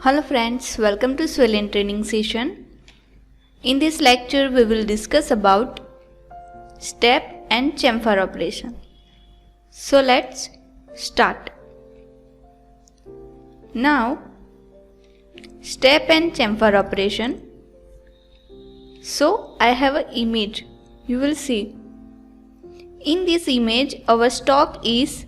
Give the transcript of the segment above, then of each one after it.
Hello friends, welcome to Swellian training session. In this lecture we will discuss about step and chamfer operation. So let's start. Now step and chamfer operation. So I have an image, you will see. In this image our stock is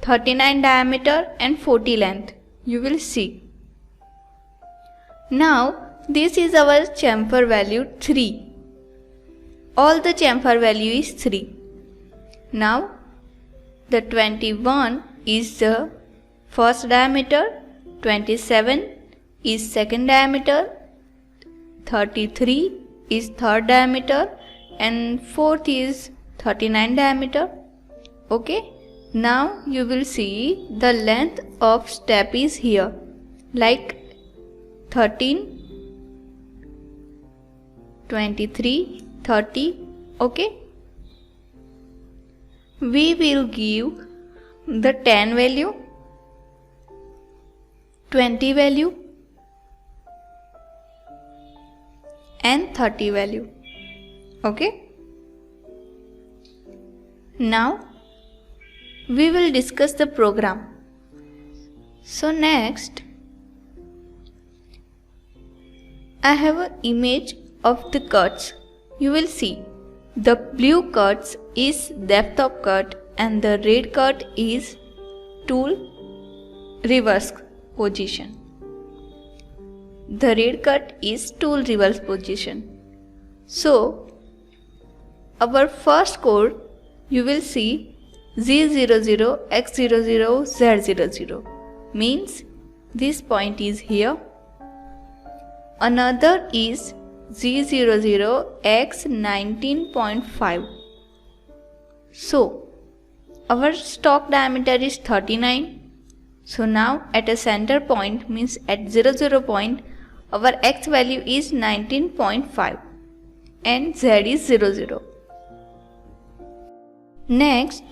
39 diameter and 40 length, you will see. Now this is our chamfer value 3. All the chamfer value is 3. Now the 21 is the first diameter, 27 is second diameter, 33 is third diameter and fourth is 39 diameter. Okay. Now you will see the length of step is here, like 13, 23, 30, okay. We will give the 10 value, 20 value and 30 value, okay. Now we will discuss the program. So next, I have an image of the cuts. You will see the blue cuts is depth of cut and the red cut is tool reverse position. The red cut is tool reverse position. So our first code you will see Z00, X00, Z00 means this point is here. Another is Z00, X 19.5. So our stock diameter is 39. So now at a center point means at 00 point our X value is 19.5 and Z is 00. Next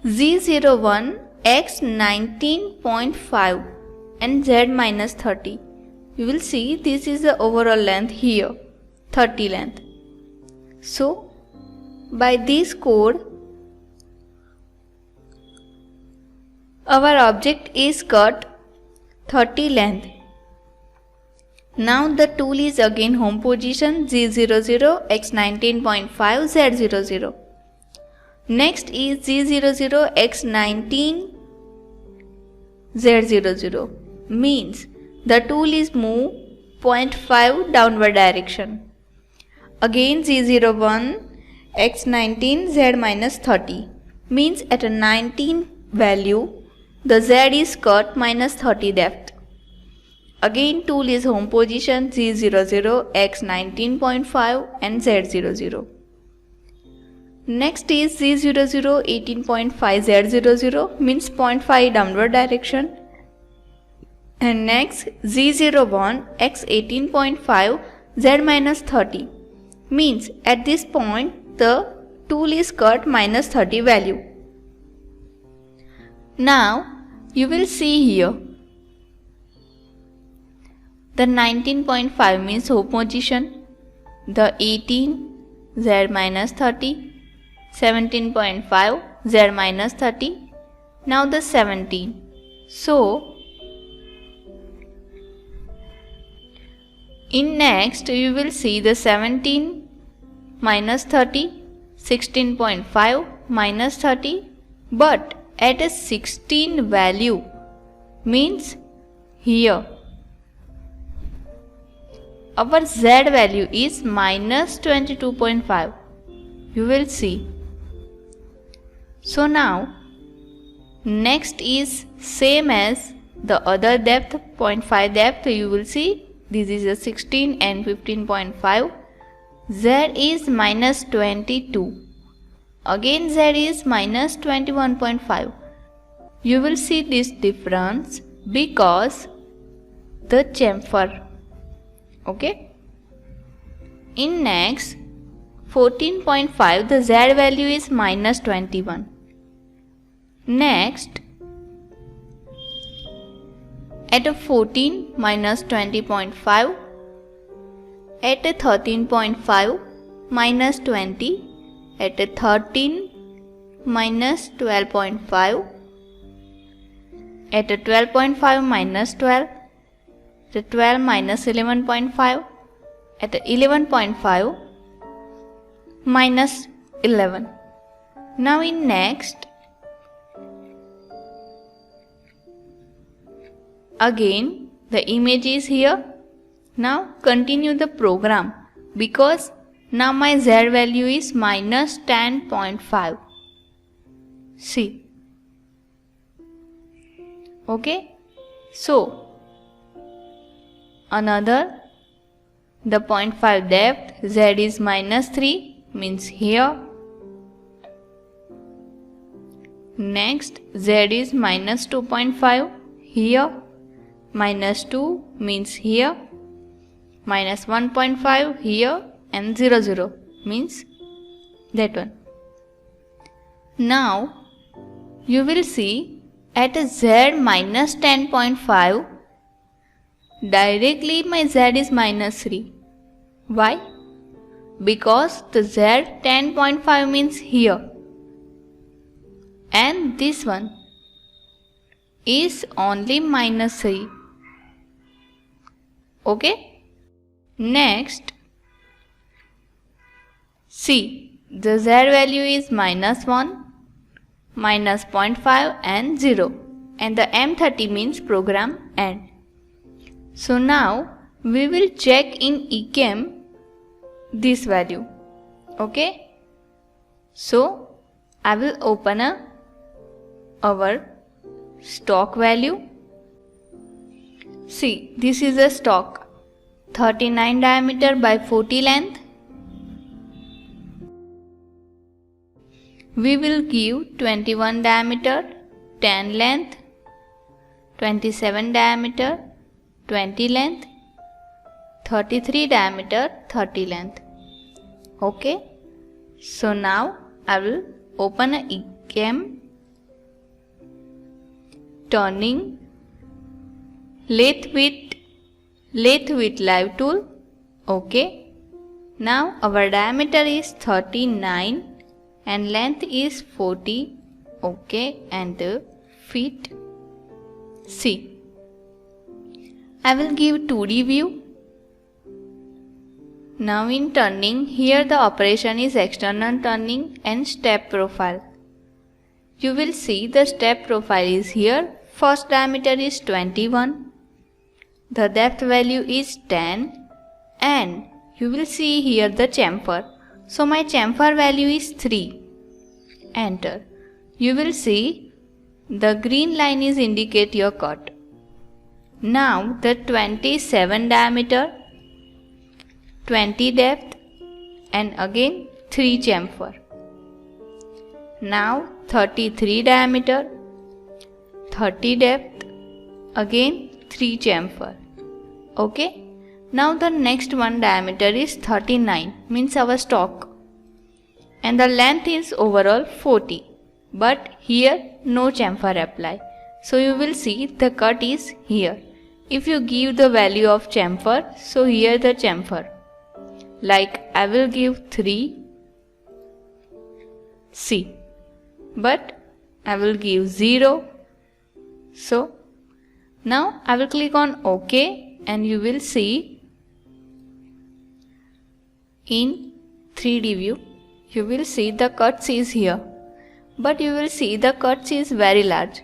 Z01, X 19.5 and Z minus 30. You will see this is the overall length here, 30 length. So by this code our object is cut 30 length. Now the tool is again home position Z00, X 19.5, Z00. Next is Z00, X 19, Z00 means the tool is move 0.5 downward direction. Again Z01, X 19, Z minus 30 means at a 19 value the Z is cut minus 30 depth. Again tool is home position Z00, X 19.5 and Z00. Next is Z00, 18.5, Z00 means 0.5 downward direction. And next Z01, X 18.5, Z minus 30 means at this point the tool is cut minus 30 value. Now you will see here the 19.5 means home position, the 18 Z minus 30, 17.5 Z minus 30, now the 17. So in next you will see the 17 minus 30, 16.5 minus 30, but at a 16 value means here our Z value is minus 22.5, you will see. So now next is same as the other depth, 0.5 depth, you will see this is a 16 and 15.5. Z is minus 22. Again Z is minus 21.5. You will see this difference because the chamfer. Okay. In next 14.5 the Z value is minus 21. Next at a 14 minus 20.5, at a 13.5 minus 20, at a 13 minus 12.5, at a 12.5 minus 12, the 12 minus 11.5, at a 11.5 minus 11. Now in next, again the image is here. Now continue the program because now my Z value is minus 10.5. See. Okay. So another, the 0.5 depth, Z is minus 3 means here. Next, Z is minus 2.5 here. Minus 2 means here. Minus 1.5 here and 0, 0 means that one. Now you will see at a Z minus 10.5, directly my Z is minus 3. Why? Because the Z 10.5 means here and this one is only minus 3. Okay? Next, see, the Z value is minus 1, minus 0.5 and 0 and the M30 means program end. So now we will check in eChem this value. Okay? So I will open our stock value. See, this is a stock 39 diameter by 40 length. We will give 21 diameter 10 length, 27 diameter 20 length, 33 diameter 30 length. Okay. So now I will open a eChem, turning lathe with live tool. Okay. Now our diameter is 39 and length is 40. Okay. And feet. See. I will give 2D view. Now in turning, here the operation is external turning and step profile. You will see the step profile is here. First diameter is 21. The depth value is 10 and you will see here the chamfer. So my chamfer value is 3. Enter. You will see the green line is indicate your cut. Now the 27 diameter, 20 depth and again 3 chamfer. Now 33 diameter, 30 depth, again 3 chamfer. Okay. Now the next one diameter is 39 means our stock and the length is overall 40 but here no chamfer apply. So you will see the cut is here. If you give the value of chamfer, so here the chamfer. Like I will give 3 C but I will give 0. So now I will click on OK and you will see in 3D view you will see the cuts is here but you will see the cuts is very large.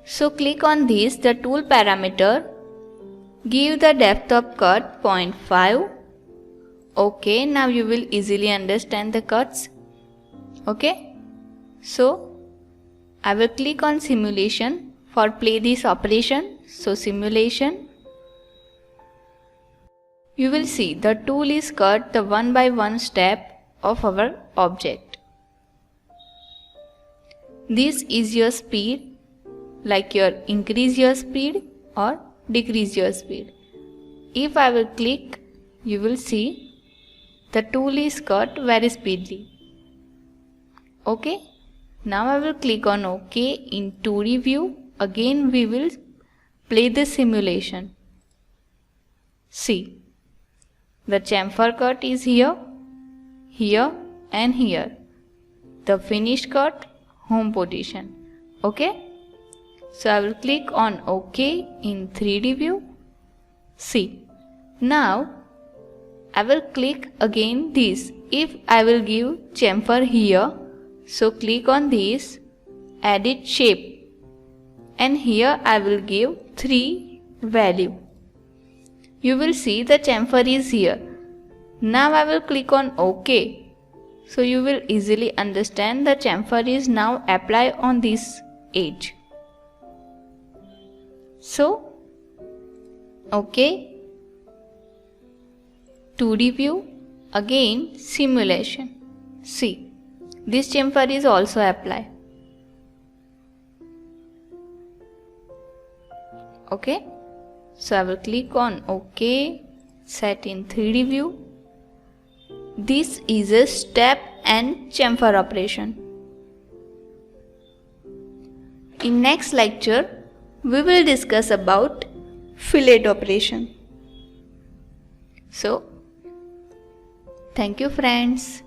So click on this, the tool parameter, give the depth of cut 0.5. Okay, now you will easily understand the cuts. Okay. So I will click on simulation for play this operation. So simulation. You will see the tool is cut the one by one step of our object. This is your speed, like your increase your speed or decrease your speed. If I will click, you will see the tool is cut very speedily. Okay. Now I will click on OK in 2D view. Again we will play the simulation. See, the chamfer cut is here, here and here. The finished cut, home position. Okay? So I will click on OK in 3D view. See, now I will click again this. If I will give chamfer here, so click on this, edit shape, and here I will give 3 value. You will see the chamfer is here. Now I will click on OK. So you will easily understand the chamfer is now applied on this edge. So, OK. 2D view, again simulation. See, this chamfer is also applied. Okay. So I will click on OK, set in 3D view. This is a step and chamfer operation. In next lecture, we will discuss about fillet operation. So, thank you friends.